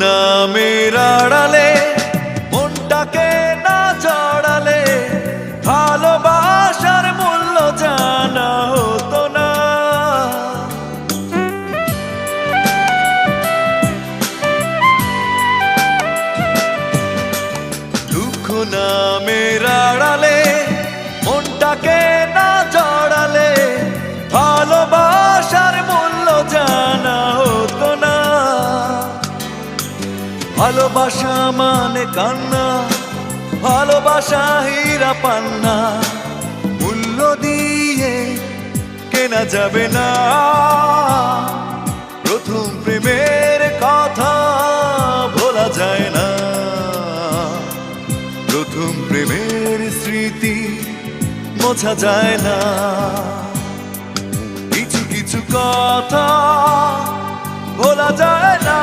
নামের আড়ালে মনটাকে না জড়ালে ভালোবাসার মূল্য জানা হতো না। দুঃখ নামের আড়ালে মনটাকে না জড়ালে ভালোবাসার মূল্য জানা হতো না। ভালোবাসা মানে কান্না, ভালোবাসা হীরা পান্না, মূল্য দিয়ে কেনা যাবে না। প্রথম প্রেমের কথা ভোলা যায় না, প্রথম প্রেমের স্মৃতি মোছা যায় না। কিছু কিছু কথা ভোলা যায় না।